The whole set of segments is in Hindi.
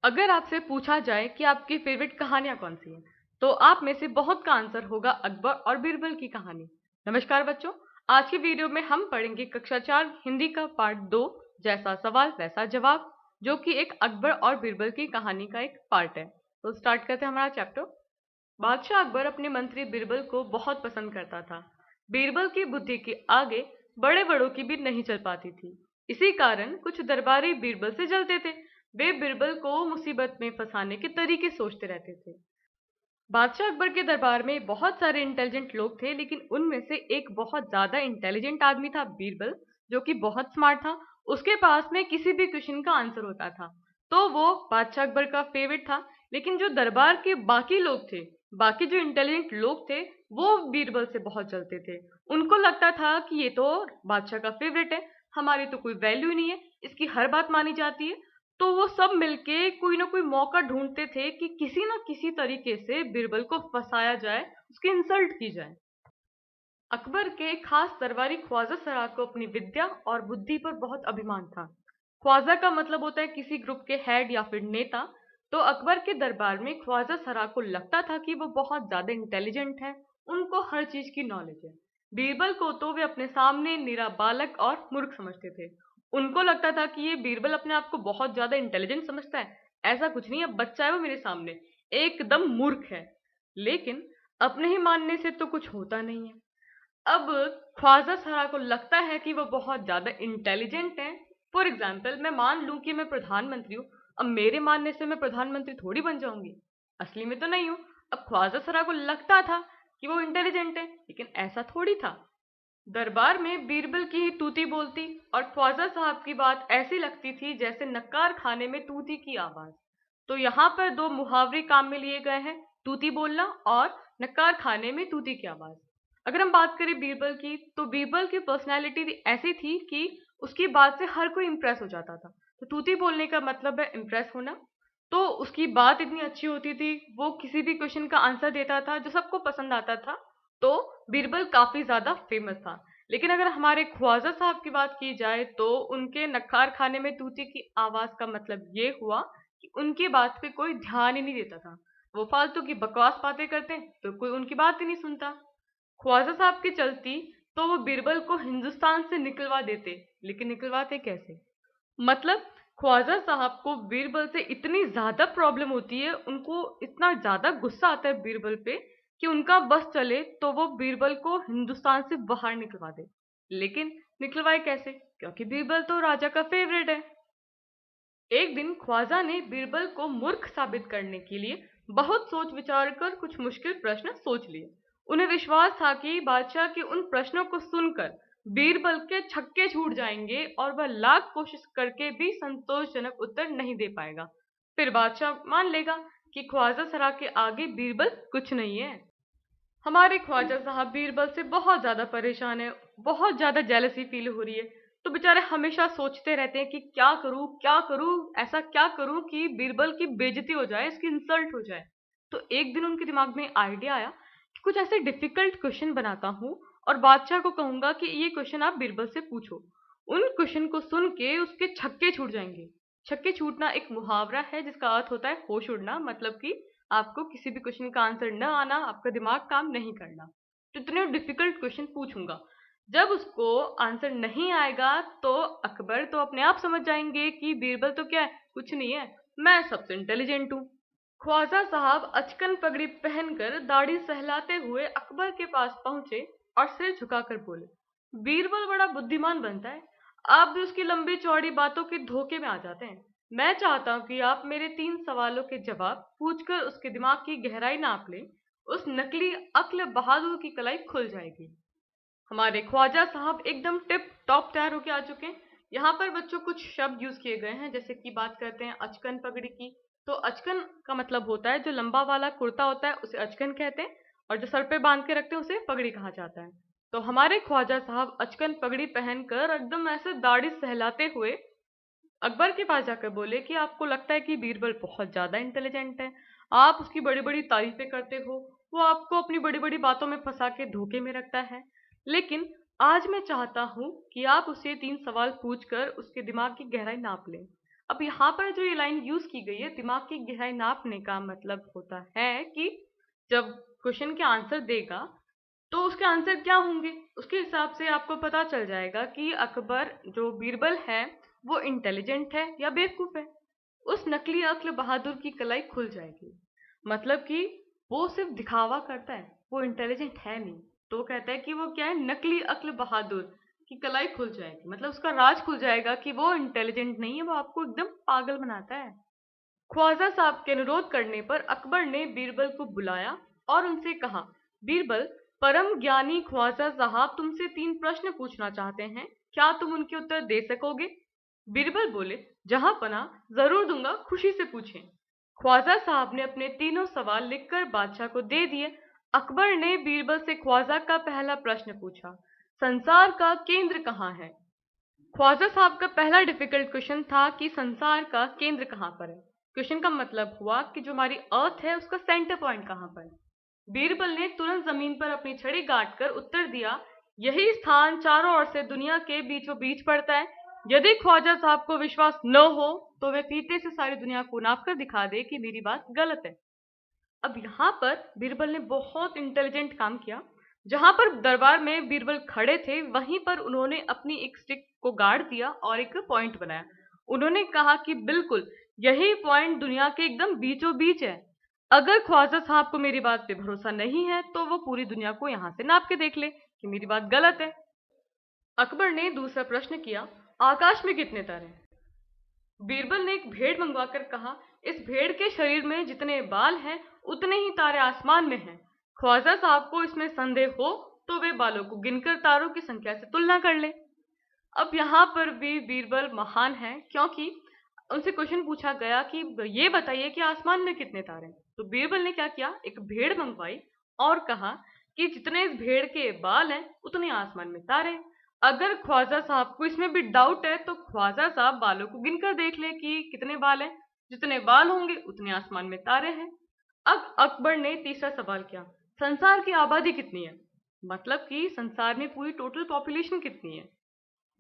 अगर आपसे पूछा जाए कि आपकी फेवरेट कहानियां कौन सी हैं, तो आप में से बहुत का आंसर होगा अकबर और बीरबल की कहानी। नमस्कार बच्चों, आज की वीडियो में हम पढ़ेंगे कक्षा 4 हिंदी का पार्ट 2, जैसा सवाल वैसा जवाब, जो कि एक अकबर और बीरबल की कहानी का एक पार्ट है। तो स्टार्ट करते हैं हमारा चैप्टर। बादशाह अकबर अपने मंत्री बीरबल को बहुत पसंद करता था। बीरबल की बुद्धि के आगे बड़े बड़ों की भी नहीं चल पाती थी। इसी कारण कुछ दरबारी बीरबल से जलते थे। वे बीरबल को मुसीबत में फंसाने के तरीके सोचते रहते थे। बादशाह अकबर के दरबार में बहुत सारे इंटेलिजेंट लोग थे, लेकिन उनमें से एक बहुत ज्यादा इंटेलिजेंट आदमी था बीरबल, जो कि बहुत स्मार्ट था। उसके पास में किसी भी क्वेश्चन का आंसर होता था, तो वो बादशाह अकबर का फेवरेट था। लेकिन जो दरबार के बाकी लोग थे, बाकी जो इंटेलिजेंट लोग थे, वो बीरबल से बहुत जलते थे। उनको लगता था कि ये तो बादशाह का फेवरेट है, हमारी तो कोई वैल्यू ही नहीं है, इसकी हर बात मानी जाती है। तो वो सब मिलके कोई ना कोई मौका ढूंढते थे कि किसी ना किसी तरीके से बीरबल को फंसाया जाए, उसकी इंसल्ट की जाए। अकबर के खास दरबारी ख्वाजा सरा को अपनी विद्या और बुद्धि पर बहुत अभिमान था। ख्वाजा का मतलब होता है किसी ग्रुप के हेड या फिर नेता। तो अकबर के दरबार में ख्वाजा सरा को लगता था कि वो बहुत ज्यादा इंटेलिजेंट है, उनको हर चीज की नॉलेज है। बीरबल को तो वे अपने सामने निरा बालक और मूर्ख समझते थे। उनको लगता था कि ये बीरबल अपने आप को बहुत ज्यादा इंटेलिजेंट समझता है। ऐसा कुछ नहीं है, बच्चा है वो मेरे सामने, एकदम मूर्ख है। लेकिन अपने ही मानने से तो कुछ होता नहीं है। अब ख्वाजा सरा को लगता है कि वो बहुत ज्यादा इंटेलिजेंट है। फॉर एग्जाम्पल, मैं मान लूं कि मैं प्रधानमंत्री हूँ। अब मेरे मानने से मैं प्रधानमंत्री थोड़ी बन जाऊंगी, असली में तो नहीं हूँ। अब ख्वाजा सरा को लगता था कि वो इंटेलिजेंट है, लेकिन ऐसा थोड़ी था। दरबार में बीरबल की ही तूती बोलती और ख्वाजा साहब की बात ऐसी लगती थी जैसे नक्कार खाने में तूती की आवाज। तो यहाँ पर दो मुहावरे काम में लिए गए हैं, तूती बोलना और नक्कार खाने में तूती की आवाज। अगर हम बात करें बीरबल की, तो बीरबल की पर्सनैलिटी ऐसी थी कि उसकी बात से हर कोई इंप्रेस हो जाता था। तो तूती बोलने का मतलब है इंप्रेस होना। तो उसकी बात इतनी अच्छी होती थी, वो किसी भी क्वेश्चन का आंसर देता था जो सबको पसंद आता था। तो बीरबल काफी ज्यादा फेमस था। लेकिन अगर हमारे ख्वाजा साहब की बात की जाए, तो उनके नखार खाने में तूती की आवाज का मतलब ये हुआ कि उनकी बात पे कोई ध्यान ही नहीं देता था। वो फालतू की बकवास बातें करते तो कोई उनकी बात ही नहीं सुनता। ख्वाजा साहब की चलती तो वो बीरबल को हिंदुस्तान से निकलवा देते। लेकिन निकलवाते कैसे? मतलब ख्वाजा साहब को बीरबल से इतनी ज्यादा प्रॉब्लम होती है, उनको इतना ज्यादा गुस्सा आता है बीरबल पे कि उनका बस चले तो वो बीरबल को हिंदुस्तान से बाहर निकलवा दे। लेकिन निकलवाए कैसे? क्योंकि बीरबल तो राजा का फेवरेट है। एक दिन ख्वाजा ने बीरबल को मूर्ख साबित करने के लिए बहुत सोच विचार कर कुछ मुश्किल प्रश्न सोच लिए। उन्हें विश्वास था कि बादशाह के उन प्रश्नों को सुनकर बीरबल के छक्के छूट जाएंगे और वह लाख कोशिश करके भी संतोषजनक उत्तर नहीं दे पाएगा। फिर बादशाह मान लेगा कि ख्वाजा सरा के आगे बीरबल कुछ नहीं है। हमारे ख्वाजा साहब बीरबल से बहुत ज्यादा परेशान है, बहुत ज्यादा जेलसी फील हो रही है। तो बेचारे हमेशा सोचते रहते हैं कि क्या करूं, ऐसा क्या करूं कि बीरबल की बेइज्जती हो जाए, इसकी इंसल्ट हो जाए। तो एक दिन उनके दिमाग में आइडिया आया कि कुछ ऐसे डिफिकल्ट क्वेश्चन बनाता हूँ और बादशाह को कहूंगा कि ये क्वेश्चन आप बीरबल से पूछो। उन क्वेश्चन को सुन के उसके छक्के छूट जाएंगे। छक्के छूटना एक मुहावरा है जिसका अर्थ होता है होश उड़ना, मतलब कि आपको किसी भी क्वेश्चन का आंसर न आना, आपका दिमाग काम नहीं करना। तो इतने डिफिकल्ट क्वेश्चन पूछूंगा, जब उसको आंसर नहीं आएगा तो अकबर तो अपने आप समझ जाएंगे कि बीरबल तो क्या है, कुछ नहीं है, मैं सबसे इंटेलिजेंट हूँ। ख्वाजा साहब अचकन पगड़ी पहनकर दाढ़ी सहलाते हुए अकबर के पास पहुंचे और सिर झुकाकर बोले, बीरबल बड़ा बुद्धिमान बनता है, आप भी उसकी लंबी चौड़ी बातों के धोखे में आ जाते हैं। मैं चाहता हूं कि आप मेरे 3 सवालों के जवाब पूछकर उसके दिमाग की गहराई नाप लें। उस नकली अक्ल बहादुर की कलाई खुल जाएगी। हमारे ख्वाजा साहब एकदम टिप टॉप तैयार होके आ चुके हैं। यहाँ पर बच्चों कुछ शब्द यूज किए गए हैं, जैसे कि बात करते हैं अचकन पगड़ी की। तो अचकन का मतलब होता है जो लंबा वाला कुर्ता होता है उसे अचकन कहते हैं, और जो सर पे बांध के रखते हैं उसे पगड़ी कहा जाता है। तो हमारे ख्वाजा साहब अचकन पगड़ी पहनकर एकदम ऐसे दाढ़ी सहलाते हुए अकबर के पास जाकर बोले कि आपको लगता है कि बीरबल बहुत ज्यादा इंटेलिजेंट है, आप उसकी बड़ी बड़ी तारीफें करते हो, वो आपको अपनी बड़ी बड़ी बातों में फंसा के धोखे में रखता है। लेकिन आज मैं चाहता हूं कि आप उसे 3 सवाल पूछकर उसके दिमाग की गहराई नाप लें। अब यहाँ पर जो ये लाइन यूज की गई है, दिमाग की गहराई नापने का मतलब होता है कि जब क्वेश्चन के आंसर देगा तो उसके आंसर क्या होंगे, उसके हिसाब से आपको पता चल जाएगा कि अकबर जो बीरबल है वो इंटेलिजेंट है या बेवकूफ है। उस नकली अक्ल बहादुर की कलाई खुल जाएगी। मतलब कि वो सिर्फ दिखावा करता है, वो इंटेलिजेंट है नहीं। तो वो कहता है कि वो क्या है, नकली अक्ल बहादुर की कलाई खुल जाएगी, मतलब उसका राज खुल जाएगा कि वो इंटेलिजेंट नहीं है, वो आपको एकदम पागल बनाता है। ख्वाजा साहब के अनुरोध करने पर अकबर ने बीरबल को बुलाया और उनसे कहा, बीरबल, परम ज्ञानी ख्वाजा साहब तुमसे 3 प्रश्न पूछना चाहते हैं, क्या तुम उनके उत्तर दे सकोगे? बीरबल बोले, जहां पना, जरूर दूंगा, खुशी से पूछें। ख्वाजा साहब ने अपने तीनों सवाल लिखकर बादशाह को दे दिए। अकबर ने बीरबल से ख्वाजा का पहला प्रश्न पूछा, संसार का केंद्र कहाँ है? ख्वाजा साहब का पहला डिफिकल्ट क्वेश्चन था कि संसार का केंद्र कहाँ पर है। क्वेश्चन का मतलब हुआ कि जो हमारी अर्थ है उसका सेंटर पॉइंट कहाँ पर है। बीरबल ने तुरंत जमीन पर अपनी छड़ी गाड़ कर उत्तर दिया, यही स्थान चारों ओर से दुनिया के बीचों बीच पड़ता है। यदि ख्वाजा साहब को विश्वास न हो तो वे फीते से सारी दुनिया को नाप कर दिखा दे कि मेरी बात गलत है। अब यहाँ पर बीरबल ने बहुत इंटेलिजेंट काम किया। जहां पर दरबार में बीरबल खड़े थे वहीं पर उन्होंने अपनी एक स्टिक को गाड़ दिया और एक पॉइंट बनाया। उन्होंने कहा कि बिल्कुल यही पॉइंट दुनिया के एकदम बीचों बीच है। अगर ख्वाजा साहब को मेरी बात पे भरोसा नहीं है तो वो पूरी दुनिया को यहाँ से नाप के देख ले कि मेरी बात गलत है। अकबर ने दूसरा प्रश्न किया, आकाश में कितने तारे हैं? बीरबल ने एक भेड़ मंगवाकर कहा, इस भेड़ के शरीर में जितने बाल हैं उतने ही तारे आसमान में हैं। ख्वाजा साहब को इसमें संदेह हो तो वे बालों को गिनकर तारों की संख्या से तुलना कर ले। अब यहाँ पर भी बीरबल महान है, क्योंकि उनसे क्वेश्चन पूछा गया कि ये बताइए कि आसमान में कितने तारे हैं। तो बीरबल ने क्या किया, एक भेड़ मंगवाई और कहा कि जितने इस भेड़ के बाल हैं उतने आसमान में तारे हैं। अगर ख्वाजा साहब को इसमें भी डाउट है तो ख्वाजा साहब बालों को गिनकर देख ले कि कितने बाल हैं, जितने बाल होंगे उतने आसमान में तारे हैं। अब अकबर ने तीसरा सवाल किया, संसार की आबादी कितनी है? मतलब कि संसार में पूरी टोटल पॉपुलेशन कितनी है?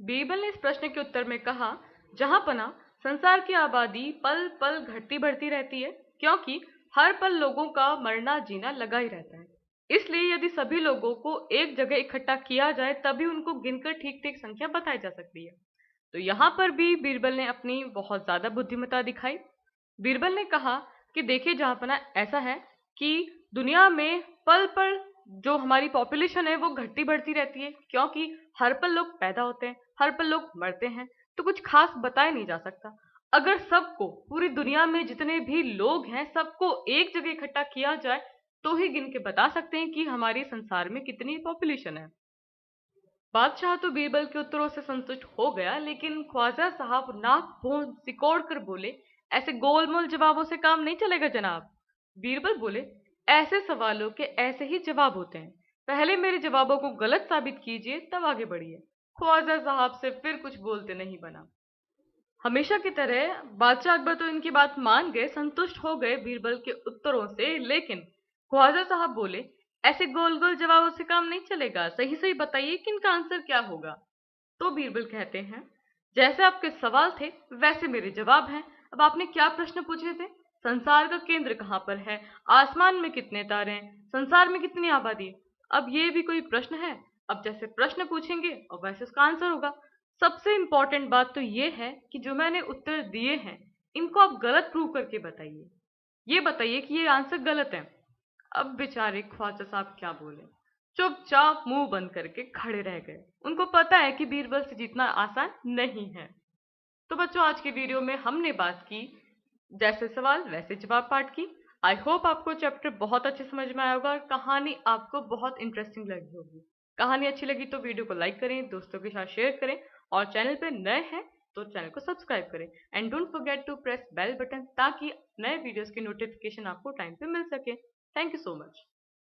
बीरबल ने इस प्रश्न के उत्तर में कहा, जहां पना, संसार की आबादी पल पल घटती बढ़ती रहती है, क्योंकि हर पल लोगों का मरना जीना लगा ही रहता है। इसलिए यदि सभी लोगों को एक जगह इकट्ठा किया जाए तभी उनको गिनकर ठीक ठीक संख्या बताई जा सकती है। तो यहाँ पर भी बीरबल ने अपनी बहुत ज्यादा बुद्धिमत्ता दिखाई। बीरबल ने कहा कि देखिए जहाँपना, ऐसा है कि दुनिया में पल पल जो हमारी पॉपुलेशन है वो घटती बढ़ती रहती है, क्योंकि हर पल लोग पैदा होते हैं, हर पल लोग मरते हैं, तो कुछ खास बताया नहीं जा सकता। अगर सबको, पूरी दुनिया में जितने भी लोग हैं सबको एक जगह इकट्ठा किया जाए तो ही गिन के बता सकते हैं कि हमारे संसार में कितनी पॉपुलेशन है। बादशाह तो बीरबल के उत्तरों से संतुष्ट हो गया, लेकिन ख्वाजा साहब नाक भौं सिकोड़ कर बोले, ऐसे गोलमोल जवाबों से काम नहीं चलेगा जनाब। बीरबल बोले, ऐसे सवालों के ऐसे ही जवाब होते हैं, पहले मेरे जवाबों को गलत साबित कीजिए तब आगे बढ़िए। ख्वाजा साहब से फिर कुछ बोलते नहीं बना। हमेशा की तरह बादशाह अकबर तो इनकी बात मान गए, संतुष्ट हो गए बीरबल के उत्तरों से, लेकिन ख्वाजा साहब बोले, ऐसे गोल गोल जवाबों से काम नहीं चलेगा, सही सही बताइए कि इनका आंसर क्या होगा। तो बीरबल कहते हैं, जैसे आपके सवाल थे वैसे मेरे जवाब हैं। अब आपने क्या प्रश्न पूछे थे? संसार का केंद्र कहाँ पर है, आसमान में कितने तारे हैं, संसार में कितनी आबादी है। अब ये भी कोई प्रश्न है? अब जैसे प्रश्न पूछेंगे और वैसे उसका आंसर होगा। सबसे इंपॉर्टेंट बात तो ये है कि जो मैंने उत्तर दिए हैं इनको आप गलत प्रूव करके बताइए। ये बताइए कि ये आंसर गलत है। अब बेचारे ख्वाजा साहब क्या बोले, चुपचाप मुंह बंद करके खड़े रह गए। उनको पता है कि बीरबल से जीतना आसान नहीं है। तो बच्चों, आज की वीडियो में हमने बात की जैसे सवाल वैसे जवाब पार्ट की। आई होप आपको चैप्टर बहुत अच्छे समझ में आया होगा और कहानी आपको बहुत इंटरेस्टिंग लगी होगी। कहानी अच्छी लगी तो वीडियो को लाइक करें, दोस्तों के साथ शेयर करें और चैनल पर नए हैं तो चैनल को सब्सक्राइब करें। And don't forget to press bell button ताकि नए वीडियोस की नोटिफिकेशन आपको टाइम पे मिल सके। Thank you so much.